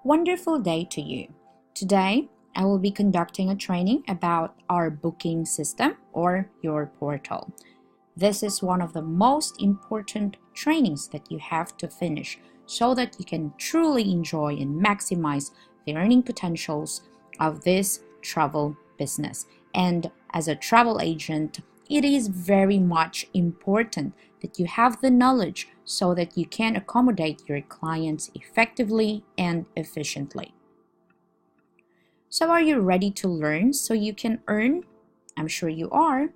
Wonderful day to you. Today, I will be conducting a training about our booking system or your portal. This is one of the most important trainings that you have to finish so that you can truly enjoy and maximize the earning potentials of this travel business. And as a travel agent, it is very much important that you have the knowledge so that you can accommodate your clients effectively and efficiently. So are you ready to learn so you can earn? I'm sure you are.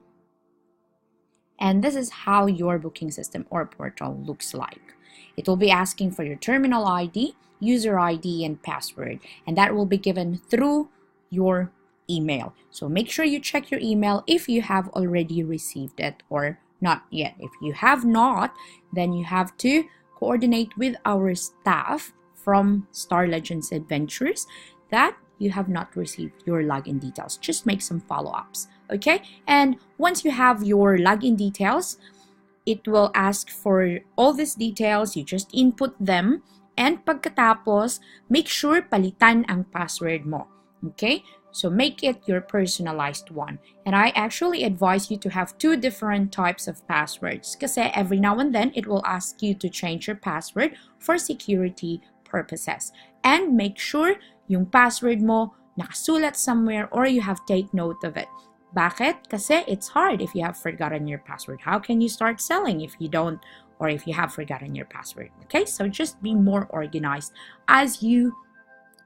And this is how your booking system or portal looks like. It will be asking for your terminal ID, user ID, and password, and that will be given through your email. So make sure you check your email if you have already received it or not yet. If you have not, then you have to coordinate with our staff from Star Legends Adventures that you have not received your login details. Just make some follow-ups, okay? And once you have your login details, it will ask for all these details. You just input them, and pagkatapos, make sure palitan ang password mo, okay? So make it your personalized one. And I actually advise you to have two different types of passwords kasi every now and then it will ask you to change your password for security purposes. And make sure yung password mo nakasulat somewhere or you have take note of it. Bakit? Kasi it's hard if you have forgotten your password. How can you start selling if you don't or if you have forgotten your password? Okay, so just be more organized as you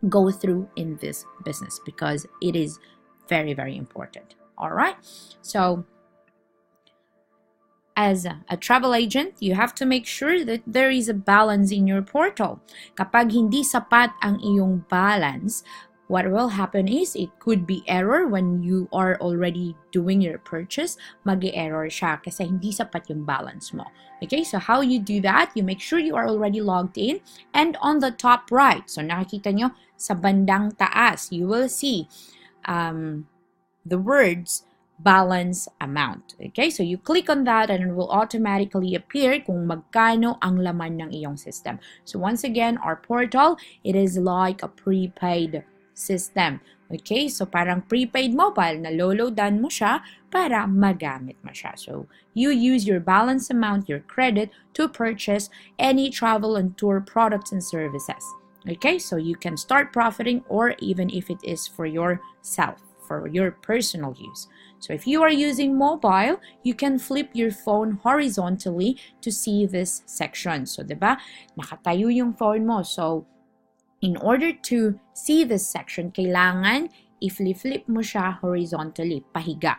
go through in this business because it is very, very important. All right, so as a travel agent, you have to make sure that there is a balance in your portal. Kapag hindi sapat ang iyong balance, what will happen is it could be error when you are already doing your purchase. Mag-error siya kasi hindi sapat yung balance mo. Okay, so how you do that? You make sure you are already logged in, and on the top right, so nakikita nyo sa bandang taas, you will see the words balance amount. Okay, so you click on that and it will automatically appear kung magkano ang laman ng iyong system. So once again, our portal, it is like a prepaid system. Okay, so parang prepaid mobile na loloadan mo siya para magamit mo siya. So you use your balance amount, your credit, to purchase any travel and tour products and services. Okay, so you can start profiting, or even if it is for yourself, for your personal use. So if you are using mobile, you can flip your phone horizontally to see this section. So diba, nakatayo yung phone mo. So in order to see this section, kailangan i-flip mo siya horizontally, pahiga.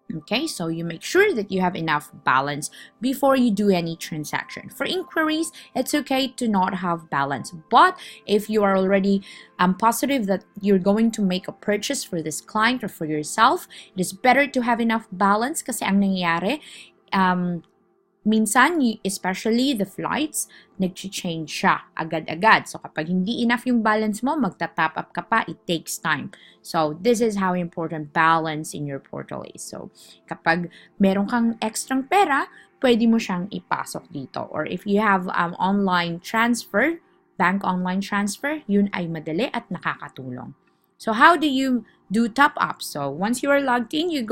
Okay, so you make sure that you have enough balance before you do any transaction. For inquiries, it's okay to not have balance. But if you are already positive that you're going to make a purchase for this client or for yourself, it is better to have enough balance kasi ang nangyayari, minsan, especially the flights, nag-change siya agad-agad. So kapag hindi enough yung balance mo, magta-top up ka pa, it takes time. So this is how important balance in your portal is. So kapag meron kang extrang pera, pwede mo siyang ipasok dito. Or if you have online transfer, bank online transfer, yun ay madali at nakakatulong. So how do you do top up? So once you are logged in, it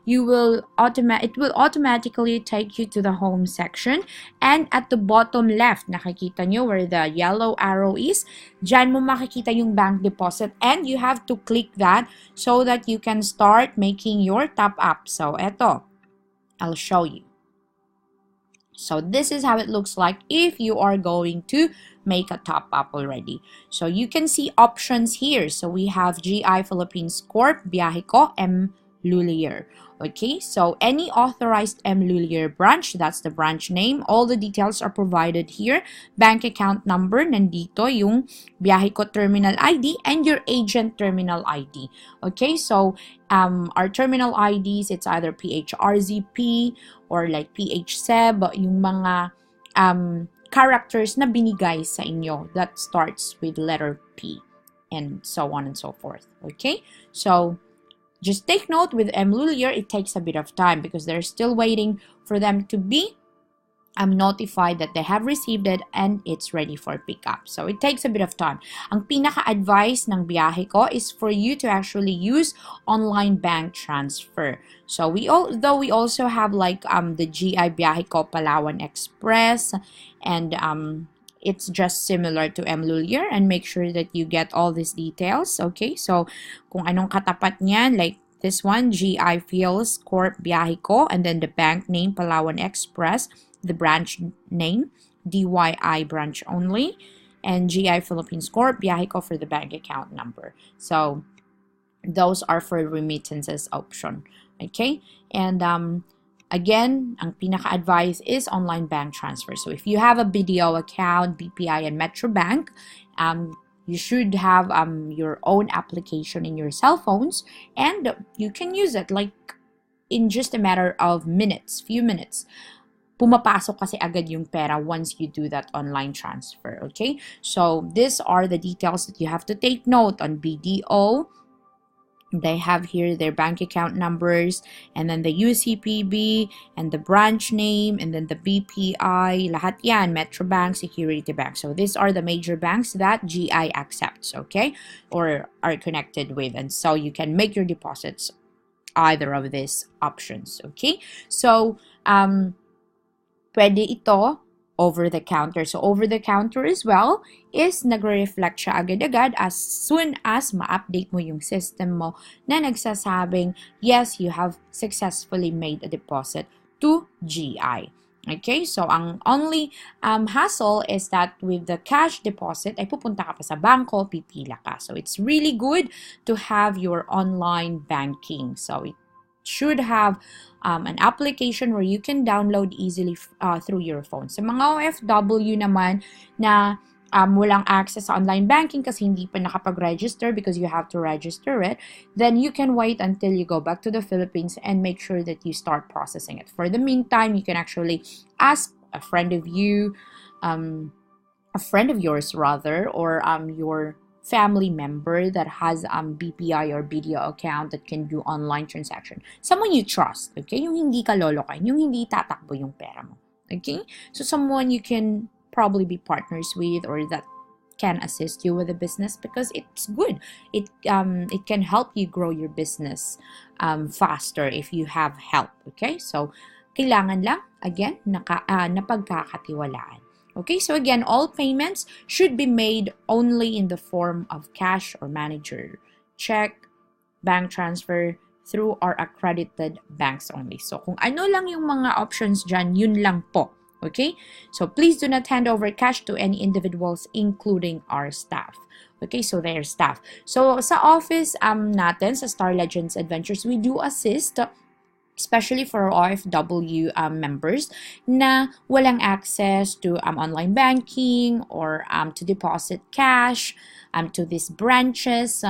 will automatically take you to the home section, and at the bottom left, nakikita nyo where the yellow arrow is, dyan mo makikita yung bank deposit, and you have to click that so that you can start making your top up. So eto, I'll show you. So this is how it looks like if you are going to make a top up already. So you can see options here. So we have GI Philippines Corp, Biyahe Ko, M. Lulier. Okay, so any authorized M. Lulier branch, that's the branch name. All the details are provided here. Bank account number, nandito yung Biyahe Ko terminal ID and your agent terminal ID. Okay, so our terminal IDs, it's either PHRZP or like PHSEB, yung mga characters na binigay sa inyo that starts with letter P and so on and so forth. Okay, so just take note with M. Lulier, it takes a bit of time because they're still waiting for them to be notified that they have received it and it's ready for pickup. So it takes a bit of time. Ang pinaka-advice ng biyahe ko is for you to actually use online bank transfer. So we also have like the GI biyahe ko Palawan Express, and it's just similar to Mlulier, and make sure that you get all these details. Okay, so kung anong katapat niyan, like this one, GI Fields Corp biyahe ko, and then the bank name Palawan Express, the branch name DYI branch only, and GI Philippines Corp biyahe ko for the bank account number. So those are for remittances option. Okay, and again, ang pinaka-advice is online bank transfer. So if you have a BDO account, BPI and Metro Bank, you should have your own application in your cell phones, and you can use it like in just a matter of minutes, few minutes. Pumapasok kasi agad yung pera once you do that online transfer. Okay, so these are the details that you have to take note on BDO. They have here their bank account numbers, and then the UCPB, and the branch name, and then the BPI, lahat yan, Metro Bank, Security Bank. So these are the major banks that GI accepts, okay, or are connected with, and so you can make your deposits either of these options, okay? So, pwede ito over the counter. So over the counter as well is nagre-reflect siya agad-agad as soon as ma-update mo yung system mo na nagsasabing, yes, you have successfully made a deposit to GI. Okay, so ang only hassle is that with the cash deposit, ay pupunta ka pa sa bangko, pipila ka. So it's really good to have your online banking. So it should have an application where you can download easily through your phone. Sa mga OFW naman na walang access sa online banking kasi hindi pa nakapag-register because you have to register it, then you can wait until you go back to the Philippines and make sure that you start processing it. For the meantime, you can actually ask a friend of you, a friend of yours rather, or your family member that has BPI or BDO account that can do online transaction. Someone you trust, okay? Yung hindi ka lolokohin, yung hindi tatakbo yung pera mo, okay? So someone you can probably be partners with or that can assist you with the business because it's good. It can help you grow your business faster if you have help, okay? So kailangan lang, again, napagkakatiwalaan. Okay, so again, all payments should be made only in the form of cash or manager check, bank transfer through our accredited banks only. So kung ano lang yung mga options dyan, yun lang po. Okay, so please do not hand over cash to any individuals, including our staff. Okay, so their staff. So sa office natin, sa Star Legends Adventures, we do assist especially for OFW members na walang access to online banking or to deposit cash to these branches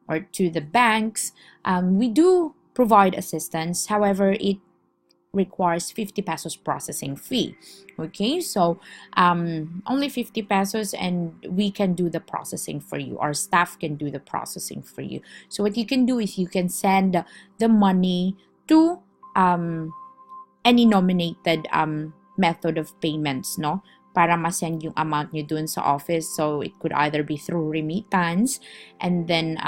or to the banks. We do provide assistance. However, it requires 50 pesos processing fee. Okay, so only 50 pesos and we can do the processing for you. Our staff can do the processing for you. So what you can do is you can send the money to any nominated method of payments, no? Para ma-send yung amount nyo dun sa office. So it could either be through remittance and then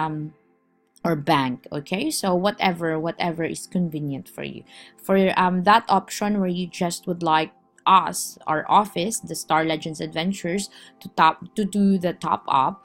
or bank, okay? So whatever is convenient for you. For that option where you just would like us, our office, the Star Legends Adventures, to do the top up,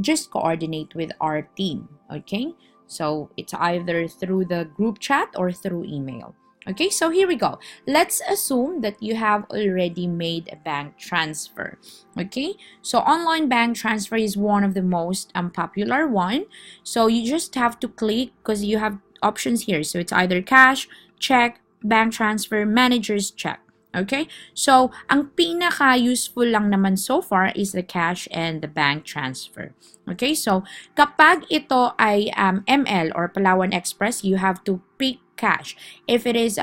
just coordinate with our team, okay? So it's either through the group chat or through email. Okay, so here we go. Let's assume that you have already made a bank transfer. Okay, so online bank transfer is one of the most popular one. So you just have to click because you have options here. So it's either cash, check, bank transfer, manager's check. Okay, so ang pinaka-useful lang naman so far is the cash and the bank transfer. Okay, so kapag ito ay ML or Palawan Express, you have to pick cash. If it is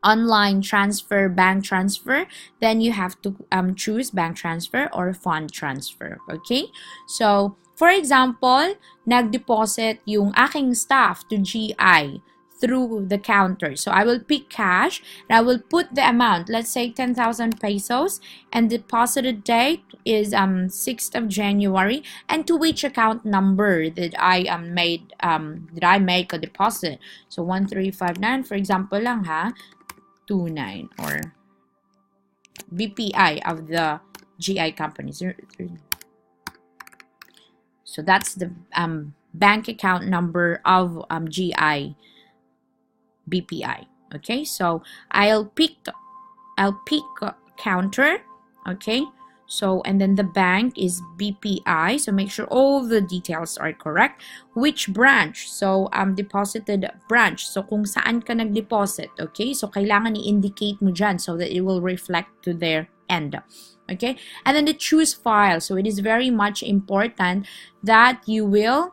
online transfer, bank transfer, then you have to choose bank transfer or fund transfer. Okay, so for example, nag-deposit yung aking staff to GI through the counter. So I will pick cash and I will put the amount, let's say 10,000 pesos, and deposited date is 6th of January, and to which account number did I make a deposit. So 1359, for example lang ha, 29 or BPI of the GI company. So that's the bank account number of GI BPI. Okay, so I'll pick counter. Okay, so and then the bank is BPI, so make sure all the details are correct. Which branch? So deposited branch, so kung saan ka nag-deposit. Okay, so kailangan i-indicate mo dyan so that it will reflect to their end. Okay, and then the choose file. So it is very much important that you will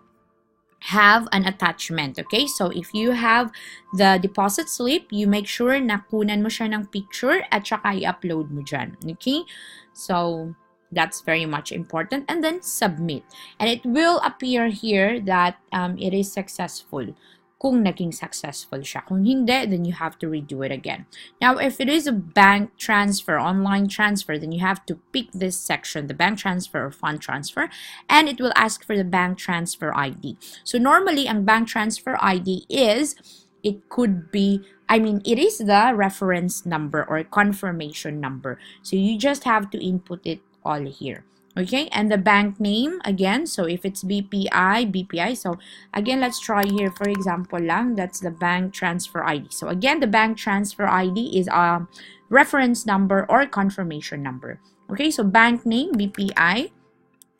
have an attachment. Okay, so if you have the deposit slip, you make sure na kunan mo siya ng picture at saka i-upload mo dyan. Okay, so that's very much important, and then submit, and it will appear here that it is successful kung naging successful siya. Kung hindi, then you have to redo it again. Now, if it is a bank transfer, online transfer, then you have to pick this section, the bank transfer or fund transfer, and it will ask for the bank transfer ID. So normally, ang bank transfer ID is, it could be, it is the reference number or confirmation number. So you just have to input it all here. Okay, and the bank name again, so if it's BPI, so again, let's try here, for example lang, that's the bank transfer ID. So again, the bank transfer ID is a reference number or confirmation number. Okay, so bank name, BPI,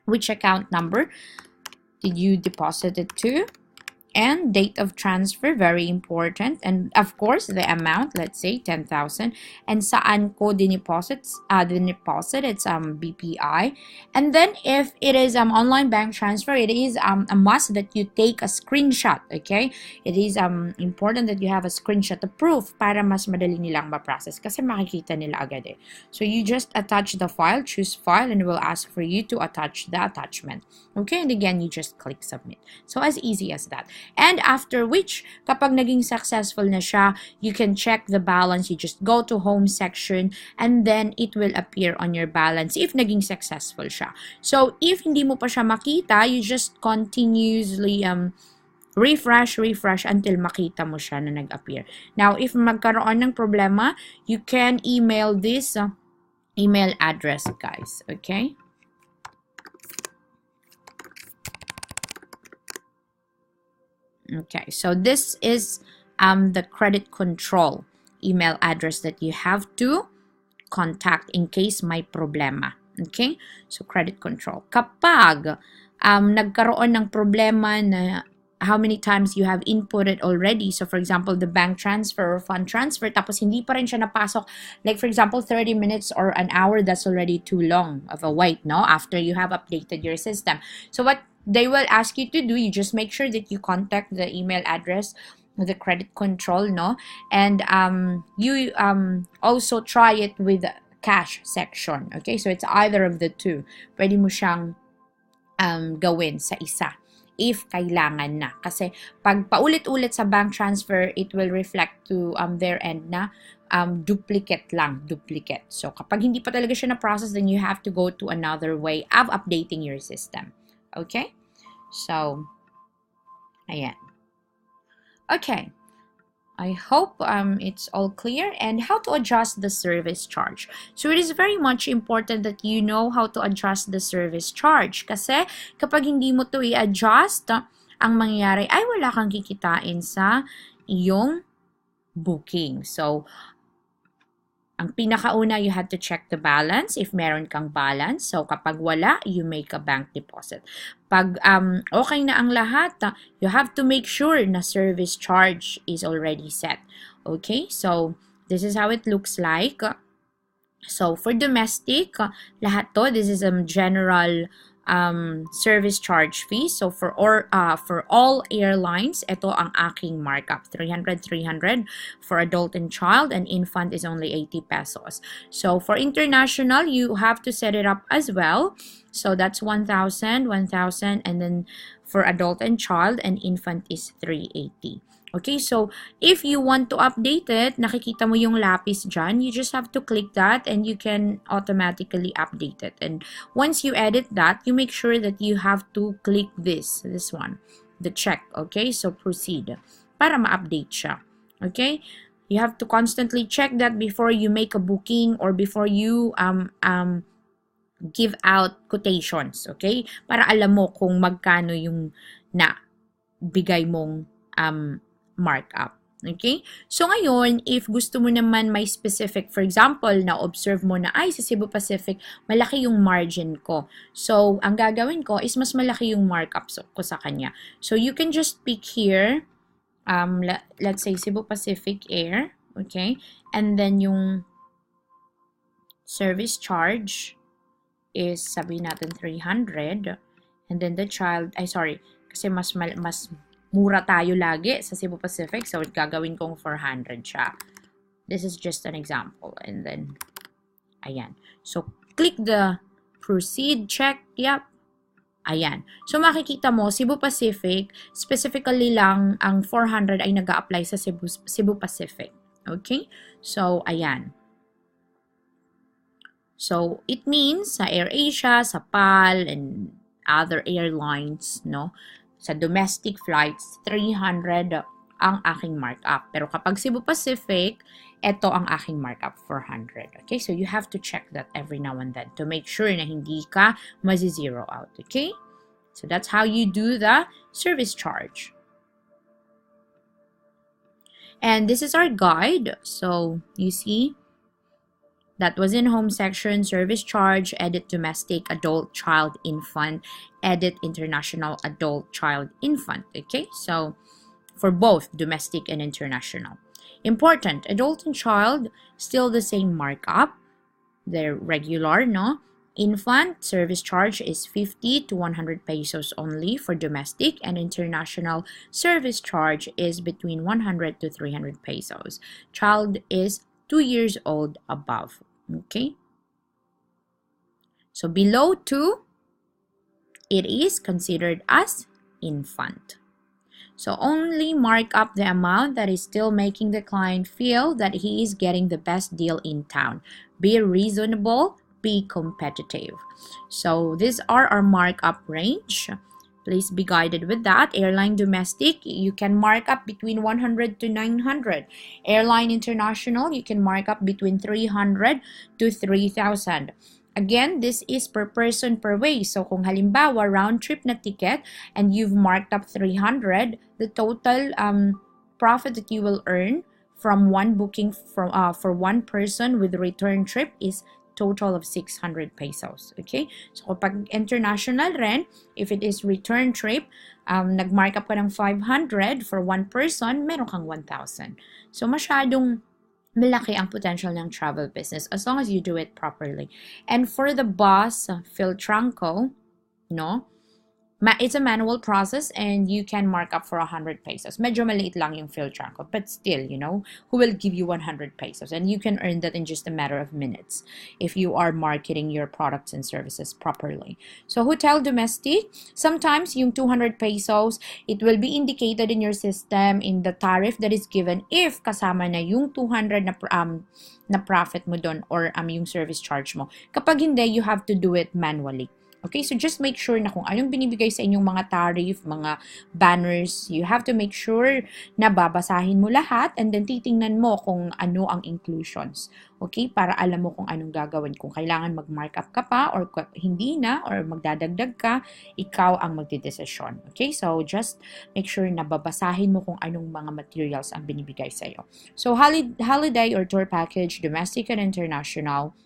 which account number did you deposit it to, and date of transfer, very important, and of course the amount, let's say 10,000, and saan ko deposit, it's BPI. And then if it is online bank transfer, it is a must that you take a screenshot. Okay, it is important that you have a screenshot, the proof, para mas madali nilang ma-process kasi makikita nila agad eh. So you just attach the file, choose file, and it will ask for you to attach the attachment. Okay, and again, you just click submit. So as easy as that. And after which, kapag naging successful na siya, you can check the balance. You just go to home section, and then it will appear on your balance if naging successful siya. So if hindi mo pa siya makita, you just continuously refresh until makita mo siya na nag-appear. Now, if magkaroon ng problema, you can email this email address, guys. Okay? Okay, so this is the credit control email address that you have to contact in case may problema. Okay, so credit control. Kapag nagkaroon ng problema na how many times you have inputted already, so for example, the bank transfer or fund transfer, tapos hindi pa rin siya napasok, like for example, 30 minutes or an hour, that's already too long of a wait, no? After you have updated your system. So what they will ask you to do, you just make sure that you contact the email address of the credit control, no? And you also try it with the cash section. Okay, so it's either of the two. Pwede mo siyang gawin sa isa if kailangan na. Kasi pag paulit-ulit sa bank transfer, it will reflect to their end na duplicate. So kapag hindi pa talaga siya na-process, then you have to go to another way of updating your system. Okay, so ayan. Okay, I hope it's all clear. And how to adjust the service charge. So it is very much important that you know how to adjust the service charge. Kasi kapag hindi mo to i-adjust, ang mangyayari ay wala kang kikitain sa iyong booking. So ang pinakauna, you had to check the balance if meron kang balance. So kapag wala, you make a bank deposit. Pag okay na ang lahat, you have to make sure na service charge is already set. Okay, so this is how it looks like. So for domestic, lahat to, this is a general service charge fee. So for all airlines, ito ang aking markup, 300 for adult and child, and infant is only 80 pesos. So for international, you have to set it up as well. So that's 1,000, and then for adult and child, and infant is 380. Okay, so if you want to update it, nakikita mo yung lapis dyan, you just have to click that and you can automatically update it. And once you edit that, you make sure that you have to click this one, the check. Okay, so proceed para ma-update siya. Okay, you have to constantly check that before you make a booking or before you give out quotations. Okay, para alam mo kung magkano yung na bigay mong markup. Okay? So, ngayon, if gusto mo naman may specific, for example, na-observe mo na, ay, sa Cebu Pacific, malaki yung margin ko. So, ang gagawin ko is mas malaki yung markup ko sa kanya. So, you can just pick here, let's say Cebu Pacific Air, okay? And then yung service charge is, sabihin natin, 300. And then the child, kasi mas mura tayo lagi sa Cebu Pacific. So, gagawin kong 400 siya. This is just an example. And then, ayan. So, click the proceed, check, yep. Ayan. So, makikita mo, Cebu Pacific, specifically lang, ang 400 ay nag-a-apply sa Cebu Pacific. Okay? So, ayan. So, it means sa AirAsia, sa PAL, and other airlines, no? Sa domestic flights, 300 ang aking markup. Pero kapag Cebu Pacific, ito ang aking markup, 400. Okay? So, you have to check that every now and then to make sure na hindi ka mazi-zero out. Okay? So, that's how you do the service charge. And this is our guide. So, you see, that was in home section, service charge, edit domestic, adult, child, infant, edit international, adult, child, infant. Okay, so for both domestic and international. Important, adult and child, still the same markup. They're regular, no? Infant, service charge is 50 to 100 pesos only for domestic, and international service charge is between 100 to 300 pesos. Child is 2 years old above. Okay, so below 2, it is considered as infant. So only mark up the amount that is still making the client feel that he is getting the best deal in town. Be reasonable, be competitive. So these are our markup range. Please be guided with that. Airline domestic, you can mark up between 100 to 900. Airline international, you can mark up between 300 to 3,000. Again, this is per person per way. So kung halimbawa round trip na ticket and you've marked up 300, the total profit that you will earn from one booking for one person with return trip is total of 600 pesos. Okay? So, kapag international rin, if it is return trip, nag-mark up ka ng 500 for one person, meron kang 1,000. So, masyadong malaki ang potential ng travel business as long as you do it properly. And for the bus, Filtranco, no? It's a manual process and you can mark up for 100 pesos. Medyo maliit lang yung Filtranco, but still, you know, who will give you 100 pesos? And you can earn that in just a matter of minutes if you are marketing your products and services properly. So, hotel domestic, sometimes yung 200 pesos, it will be indicated in your system in the tariff that is given if kasama na yung 200 na profit mo doon or yung service charge mo. Kapag hindi, you have to do it manually. Okay, so just make sure na kung anong binibigay sa inyong mga tariff, mga banners, you have to make sure na babasahin mo lahat and then titingnan mo kung ano ang inclusions. Okay, para alam mo kung anong gagawin. Kung kailangan mag-markup ka pa or hindi na or magdadagdag ka, ikaw ang magdidesisyon. Okay, so just make sure na babasahin mo kung anong mga materials ang binibigay sa iyo. So holiday or tour package, domestic and international,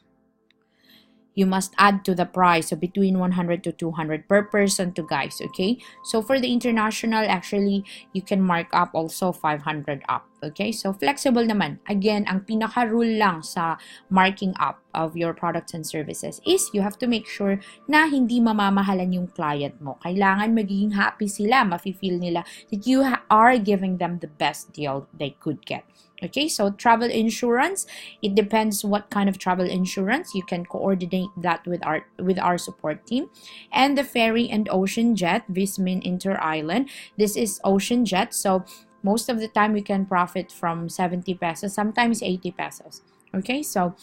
you must add to the price. So, between 100 to 200 per person to guys, okay? So, for the international, actually, you can mark up also 500 up, okay? So, flexible naman. Again, ang pinaka-rule lang sa marking up of your products and services is you have to make sure na hindi mamamahalan yung client mo. Kailangan magiging happy sila, mafe-feel nila that you are giving them the best deal they could get. Okay, so travel insurance, it depends what kind of travel insurance. You can coordinate that with our support team. And the ferry and ocean jet, Vismin Inter Island. This is ocean jet, so Most of the time, we can profit from 70 pesos, sometimes 80 pesos. Okay, so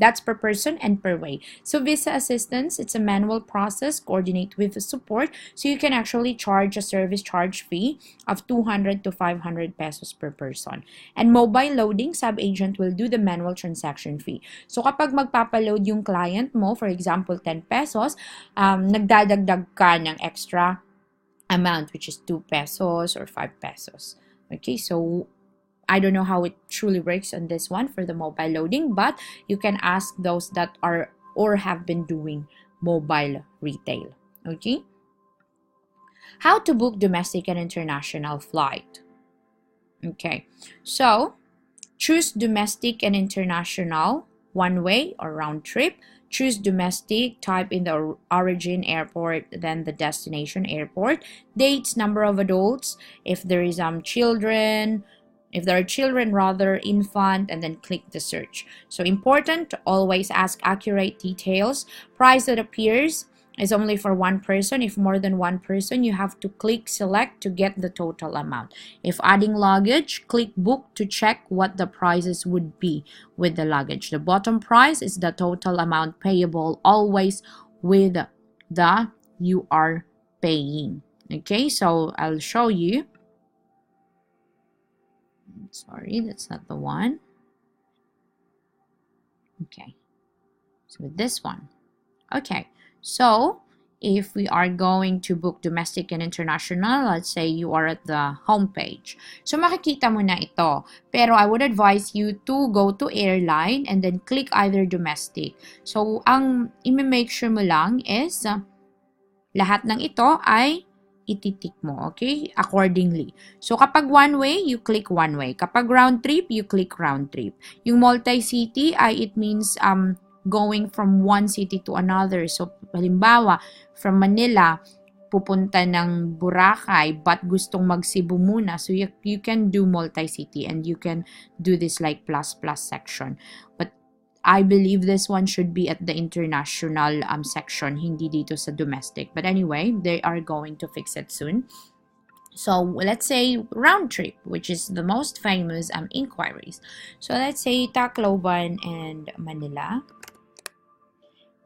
that's per person and per way. So visa assistance, it's a manual process, coordinate with the support. So you can actually charge a service charge fee of 200 to 500 pesos per person. And mobile loading, sub-agent will do the manual transaction fee. So kapag magpapaload yung client mo, for example, 10 pesos, nagdadagdag ka ng extra amount, which is 2 pesos or 5 pesos. Okay, so I don't know how it truly works on this one for the mobile loading, but you can ask those that are or have been doing mobile retail. Okay. How to book domestic and international flight. Okay. So choose domestic and international, one way or round trip. Choose domestic, type in the origin airport, then the destination airport, dates, number of adults, if there is children, if there are children rather, infant, and then click the search. So important to always ask accurate details. Price that appears is only for one person. If more than one person, you have to click select to get the total amount. If adding luggage, click book to check what the prices would be with the luggage. The bottom price is the total amount payable, always with the you are paying. Okay, so I'll show you. Sorry, that's not the one. Okay, so with this one. Okay, so if we are going to book domestic and international, let's say you are at the home page. So makikita mo na ito. Pero I would advise you to go to airline and then click either domestic. So ang i-make sure mo lang is lahat ng ito ay ititik mo, okay? Accordingly. So, kapag one way, you click one way. Kapag round trip, you click round trip. Yung multi-city ay it means going from one city to another. So, halimbawa, from Manila, pupunta ng Boracay, but gustong mag-Cebu muna. So, you can do multi-city and you can do this like plus section. But I believe this one should be at the international section, hindi dito sa domestic. But anyway, they are going to fix it soon. So let's say round trip, which is the most famous inquiries. So let's say Tacloban and Manila.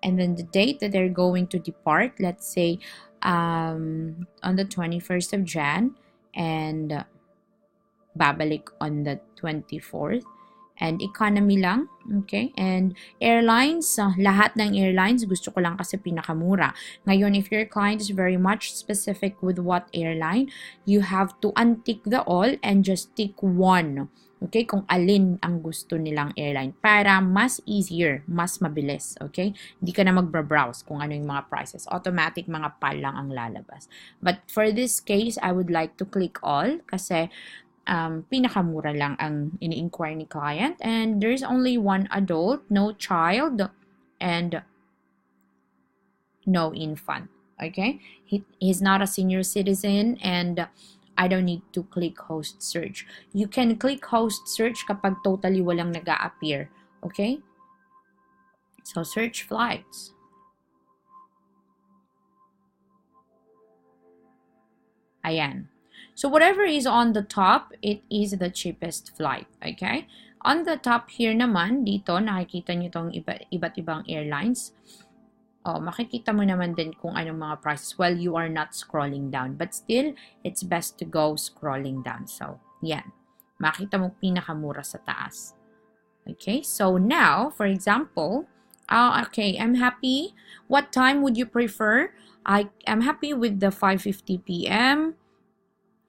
And then the date that they're going to depart, let's say on the 21st of Jan and babalik on the 24th. And economy lang, okay? And airlines, lahat ng airlines, gusto ko lang kasi pinakamura. Ngayon, if your client is very much specific with what airline, you have to untick the all and just tick one, okay? Kung alin ang gusto nilang airline para mas easier, mas mabilis, okay? Hindi ka na magbrowse kung ano yung mga prices. Automatic mga PAL lang ang lalabas. But for this case, I would like to click all kasi pinakamura lang ang ini-inquire ni client, and there's only one adult, no child, and no infant. Okay, he's not a senior citizen, and I don't need to click host search. You can click host search kapag totally walang nag-a-appear. Okay, so search flights. Ayan. So whatever is on the top, it is the cheapest flight, okay? On the top here naman, dito, nakikita nyo itong iba't ibang airlines. Oh, makikita mo naman din kung anong mga prices while you are not scrolling down. But still, it's best to go scrolling down. So, yan. Makita mo pinakamura sa taas. Okay, so now, for example, okay, I'm happy. What time would you prefer? I'm happy with the 5:50 p.m.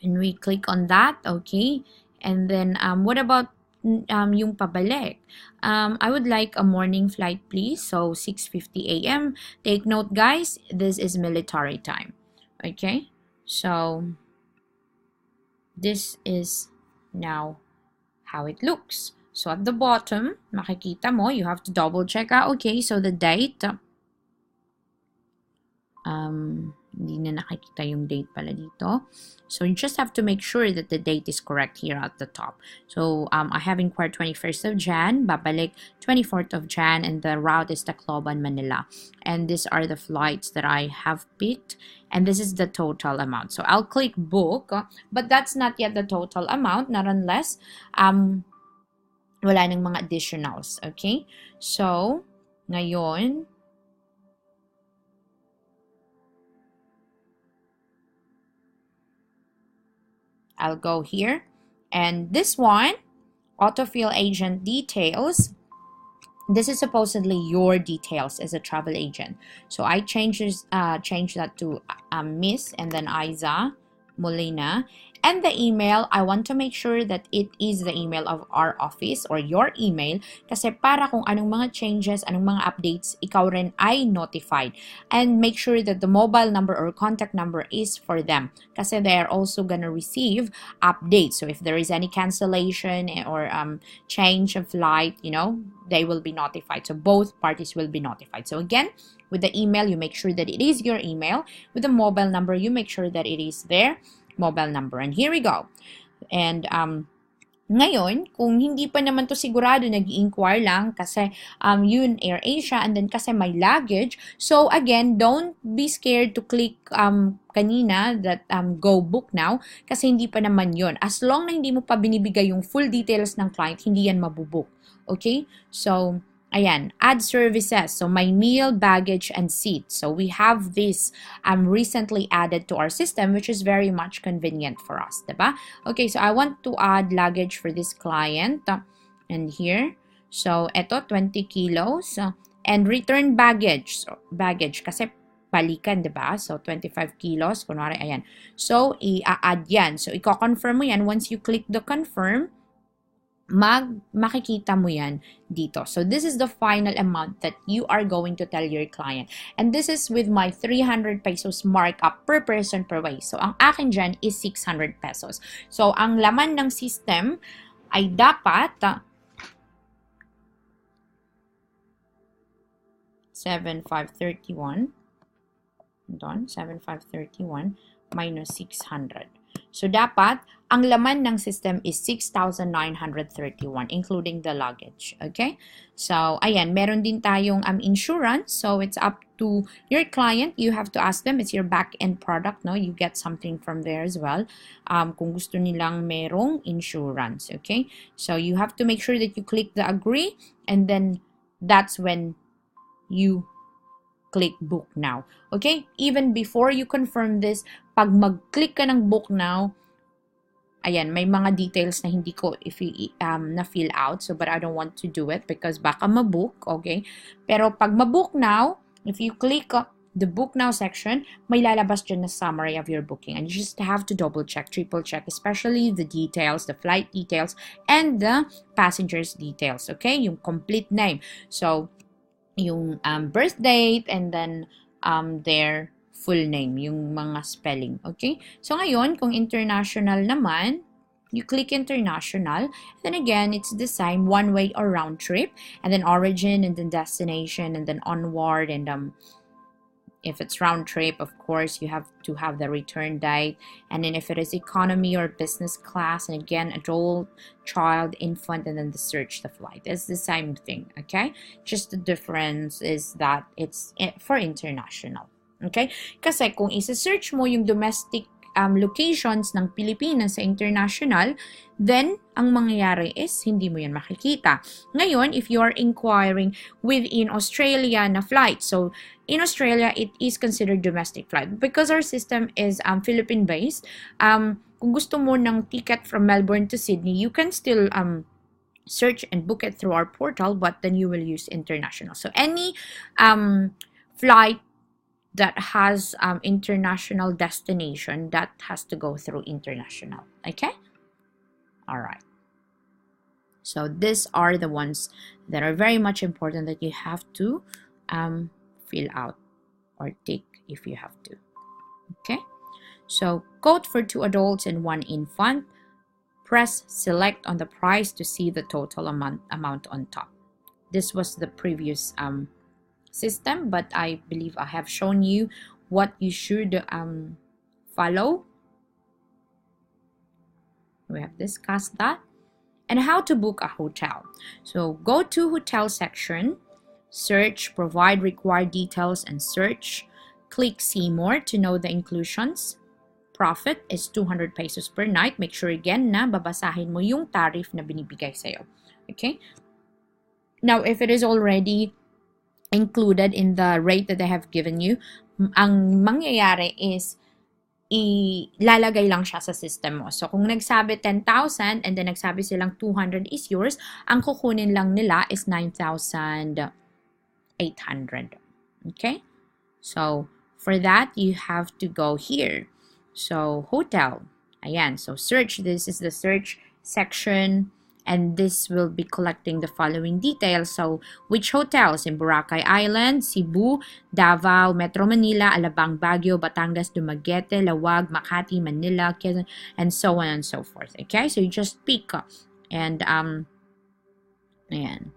And we click on that, okay? And then, what about yung pabalik? I would like a morning flight, please. So, 6:50 a.m. Take note, guys, this is military time, okay? So, this is now how it looks. So, at the bottom, makikita mo, you have to double check out, okay? So, the date, Hindi na nakikita yung date pala dito. So you just have to make sure that the date is correct here at the top. So I have inquired 21st of Jan, babalik 24th of Jan, and the route is Tacloban, Manila. And these are the flights that I have picked, and this is the total amount. So I'll click book, but that's not yet the total amount, not unless wala nang mga additionals. Okay? So, ngayon, I'll go here, and this one, autofill agent details, this is supposedly your details as a travel agent. So I change that to Miss and then Isa Molina. And the email, I want to make sure that it is the email of our office or your email, kasi para kung anong mga changes, anong mga updates, ikaw rin ay notified. And make sure that the mobile number or contact number is for them, kasi they are also gonna receive updates. So if there is any cancellation or change of flight, you know, they will be notified. So both parties will be notified. So again, with the email, you make sure that it is your email. With the mobile number, you make sure that it is their mobile number. And here we go. And ngayon, kung hindi pa naman to sigurado, nag-inquire lang kasi yun AirAsia, and then kasi may luggage. So again, don't be scared to click kanina that go book now, kasi hindi pa naman yun. As long na hindi mo pa binibigay yung full details ng client, hindi yan mabubook. Okay? So ayan, add services. So my meal, baggage, and seat. So we have this recently added to our system, which is very much convenient for us, diba? Okay, so I want to add luggage for this client. And here, so eto 20 kilos. And return baggage. So baggage, kasi balikan, diba? So 25 kilos, kunwari, ayan. So i-add yan. So i-confirm mo yan. Once you click the confirm, makikita mo yan dito. So this is the final amount that you are going to tell your client. And this is with my 300 pesos markup per person per way. So ang akin dyan is 600 pesos. So ang laman ng system ay dapat 7,531 7,531 minus 600. So dapat ang laman ng system is 6,931, including the luggage. Okay? So, ayan, meron din tayong insurance. So, it's up to your client. You have to ask them. It's your back-end product, no? You get something from there as well. Kung gusto nilang merong insurance. Okay? So, you have to make sure that you click the agree, and then that's when you click book now. Okay? Even before you confirm this, pag mag-click ka ng book now, ayan, may mga details na hindi ko na-fill out. So, but I don't want to do it because baka mabook, okay? Pero pag mabook now, if you click the book now section, may lalabas dyan na summary of your booking. And you just have to double check, triple check, especially the details, the flight details, and the passengers details, okay? Yung complete name. So, yung birth date, and then their full name, yung mga spelling, okay? So ngayon, kung international naman, you click international, and then again, it's the same, one way or round trip, and then origin, and then destination, and then onward, and if it's round trip, of course, you have to have the return date, and then if it is economy or business class, and again, adult, child, infant, and then the search the flight. It's the same thing, okay? Just the difference is that it's for international. Okay? Kasi kung isa-search mo yung domestic locations ng Pilipinas sa international, then ang mangyayari is hindi mo yan makikita. Ngayon, if you are inquiring within Australia na flight, so in Australia, it is considered domestic flight. Because our system is Philippine-based, kung gusto mo ng ticket from Melbourne to Sydney, you can still search and book it through our portal, but then you will use international. So any flight that has international destination, that has to go through international. Okay? All right. So these are the ones that are very much important that you have to fill out or tick if you have to. Okay? So quote for 2 adults and 1 infant. Press select on the price to see the total amount on top. This was the previous system, but I believe I have shown you what you should follow. We have discussed that. And how to book a hotel. So go to hotel section, search, provide required details, and search. Click see more to know the inclusions. Profit is 200 pesos per night. Make sure again na babasahin mo yung tariff na binibigay sa'yo. Okay? Now, if it is already included in the rate that they have given you, ang mangyayari is ilalagay lang siya sa system mo. So, kung nagsabi 10,000 and then nagsabi silang 200 is yours, ang kukunin lang nila is 9,800. Okay? So, for that, you have to go here. So, hotel. Ayan. So, search. This is the search section. And this will be collecting the following details. So, which hotels? In Boracay Island, Cebu, Davao, Metro Manila, Alabang, Baguio, Batangas, Dumaguete, Lawag, Makati, Manila, Quezon, and so on and so forth. Okay, so you just pick and ayan.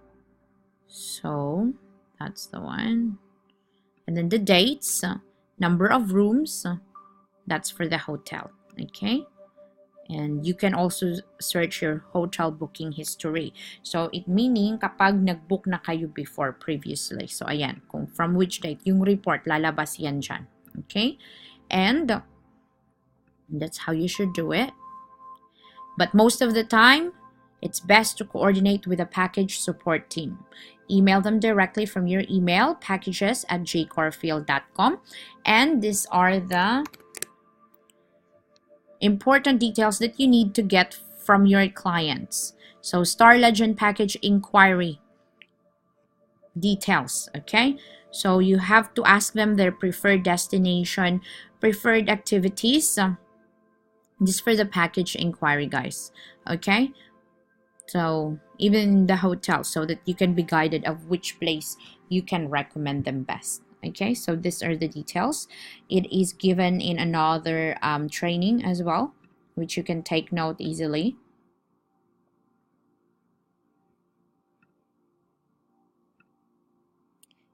So, that's the one. And then the dates, number of rooms, that's for the hotel. Okay. And you can also search your hotel booking history. So, it meaning kapag nag-book na kayo before previously. So, ayan, kung from which date, yung report, lalabas yan dyan. Okay? And that's how you should do it. But most of the time, it's best to coordinate with a package support team. Email them directly from your email, packages@jcorfield.com. And these are the important details that you need to get from your clients. So, Star Legend package inquiry details, okay? So, you have to ask them their preferred destination, preferred activities. This for the package inquiry, guys, okay? So, even in the hotel, so that you can be guided of which place you can recommend them best. Okay, so these are the details. It is given in another training as well, which you can take note easily.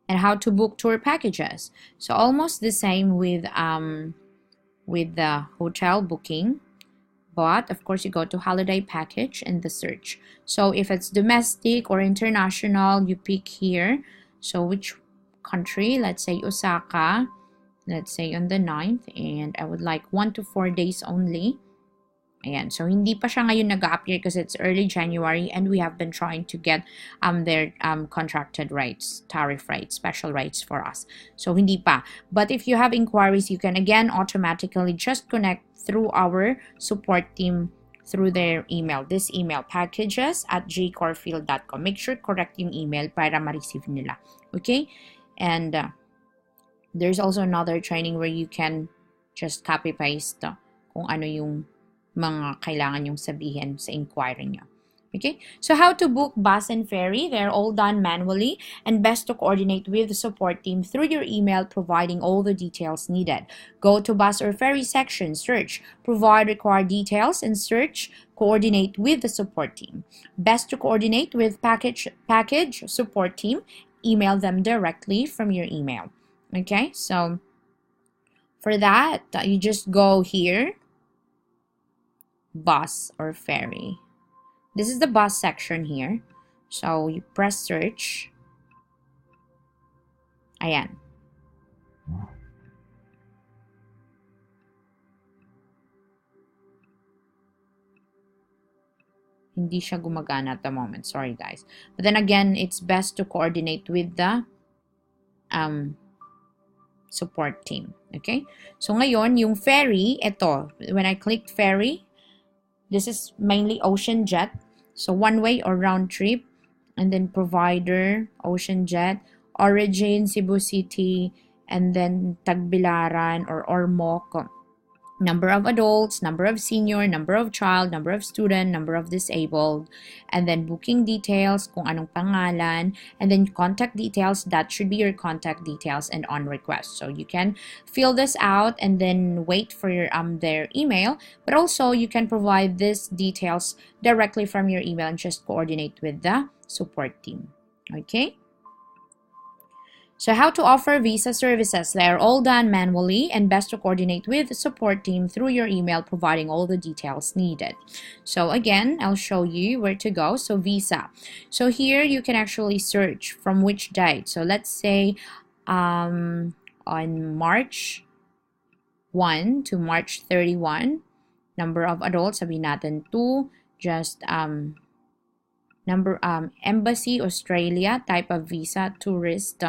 And how to book tour packages. So almost the same with the hotel booking. But of course, you go to holiday package and the search. So if it's domestic or international, you pick here. So which country? Let's say Osaka. Let's say on the 9th. And I would like 1 to 4 days only. Ayan. So, hindi pa siya ngayon nag-appear because it's early January and we have been trying to get their contracted rates, tariff rates, special rates for us. So, hindi pa. But if you have inquiries, you can again automatically just connect through our support team through their email. This email, packages@jcorfield.com. Make sure correct yung email para ma-receive nila. Okay? And there's also another training where you can just copy-paste kung ano yung mga kailangan yung sabihin sa inquiry nyo. Okay? So, how to book bus and ferry? They're all done manually and best to coordinate with the support team through your email providing all the details needed. Go to bus or ferry section, search, provide required details, and search, coordinate with the support team. Best to coordinate with package support team. Email them directly from your email. Okay? So, for that, you just go here. Bus or ferry. This is the bus section here. So, you press search. Ayan. Hindi siya gumagana at the moment. Sorry, guys. But then again, it's best to coordinate with the support team. Okay? So, ngayon, yung ferry, ito. When I clicked ferry, this is mainly Ocean Jet. So, one-way or round trip. And then provider, Ocean Jet. Origin, Cebu City. And then Tagbilaran or Ormoc. Number of adults, number of senior, number of child, number of student, number of disabled. And then booking details, kung anong pangalan. And then contact details, that should be your contact details and on request. So you can fill this out and then wait for your their email. But also you can provide these details directly from your email and just coordinate with the support team. Okay? So how to offer visa services? They are all done manually and best to coordinate with the support team through your email, providing all the details needed. So again, I'll show you where to go. So visa. So here you can actually search from which date. So let's say on March 1 to March 31, number of adults, sabihin natin 2, just embassy Australia, type of visa, tourist,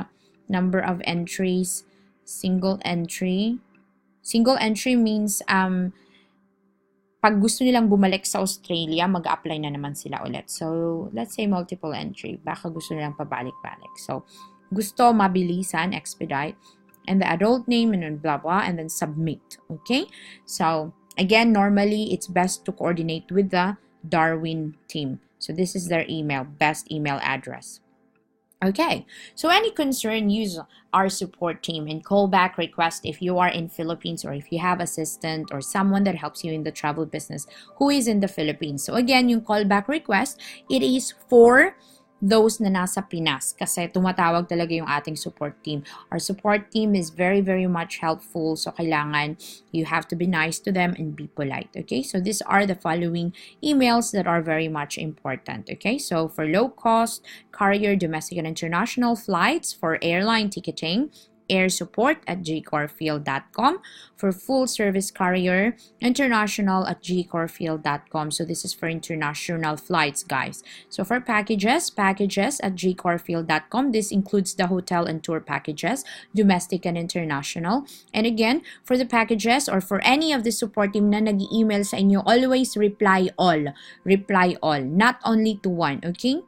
number of entries, single entry. Single entry means pag gusto nilang bumalik sa Australia, mag-apply na naman sila ulit. So let's say multiple entry, baka gusto nilang pabalik-balik. So gusto mabilisan, expedite, and the adult name and then blah blah, and then submit. Okay, so again, normally it's best to coordinate with the Darwin team. So this is their email, best email address. Okay, so any concern, use our support team and call back request if you are in Philippines or if you have assistant or someone that helps you in the travel business who is in the Philippines. So again, yung call back request, it is for those na nasa Pinas kasi tumatawag talaga yung ating support team. Our support team is very, very much helpful. So kailangan you have to be nice to them and be polite. Okay, so these are the following emails that are very much important. Okay, so for low cost, carrier, domestic and international flights, for airline ticketing, air support at gcorfield.com, for full service carrier, international at gcorfield.com. So this is for international flights, guys. So for packages at gcorfield.com. This includes the hotel and tour packages, domestic and international. And again, for the packages or for any of the support team na nag-email sa inyo, always reply all. Reply all, not only to one, okay?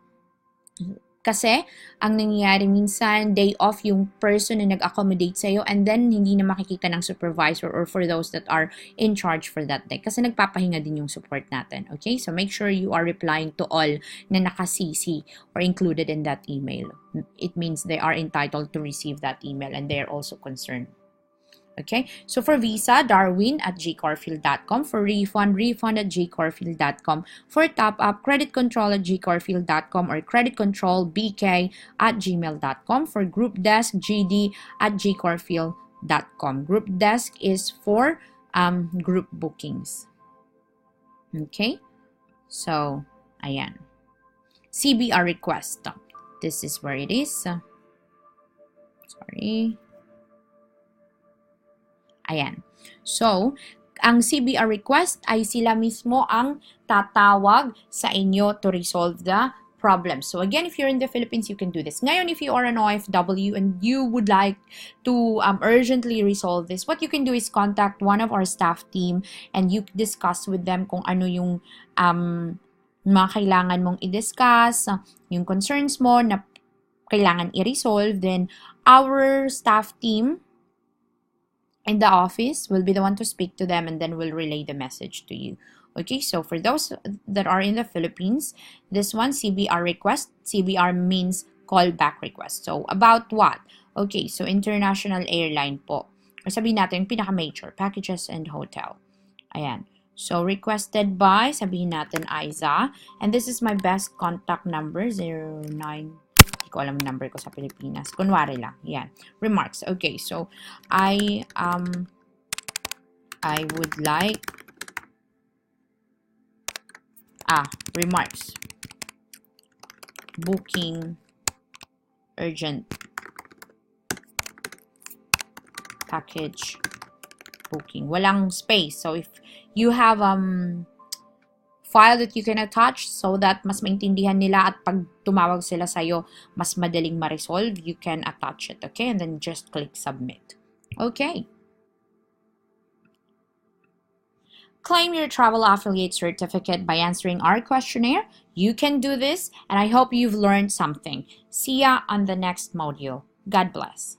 Kasi, ang nangyayari minsan, day off yung person na nag-accommodate sa'yo and then hindi na makikita ng supervisor or for those that are in charge for that day. Kasi nagpapahinga din yung support natin. Okay? So, make sure you are replying to all na naka-CC or included in that email. It means they are entitled to receive that email and they are also concerned. Okay, so for visa, Darwin at gcorfield.com. For refund at gcorfield.com. For top up, credit control at gcorfield.com or credit control bk at gmail.com. For group desk, gd at gcorfield.com. Group desk is for group bookings. Okay, so ayan. CBR request. This is where it is. Sorry. Ayan. So, ang CBR request ay sila mismo ang tatawag sa inyo to resolve the problem. So, again, if you're in the Philippines, you can do this. Ngayon, if you are an OFW and you would like to urgently resolve this, what you can do is contact one of our staff team and you discuss with them kung ano yung mga kailangan mong i-discuss, yung concerns mo na kailangan i-resolve. Then, our staff team in the office will be the one to speak to them and then we'll relay the message to you. Okay, so for those that are in the Philippines, this one, CBR request. CBR means call back request. So, about what? Okay, so international airline po. Or sabihin natin yung pinaka-major, packages and hotel. Ayan. So, requested by, sabihin natin Aiza. And this is my best contact number, 09... ko alam number ko sa Pilipinas. Kunwari lang. Yan. Remarks. Okay, so I would like remarks. Booking urgent package booking. Walang space. So if you have file that you can attach so that mas maintindihan nila at pag tumawag sila sa'yo, mas madaling ma-resolve, you can attach it, okay? And then just click submit. Okay. Claim your travel affiliate certificate by answering our questionnaire. You can do this, and I hope you've learned something. See ya on the next module. God bless.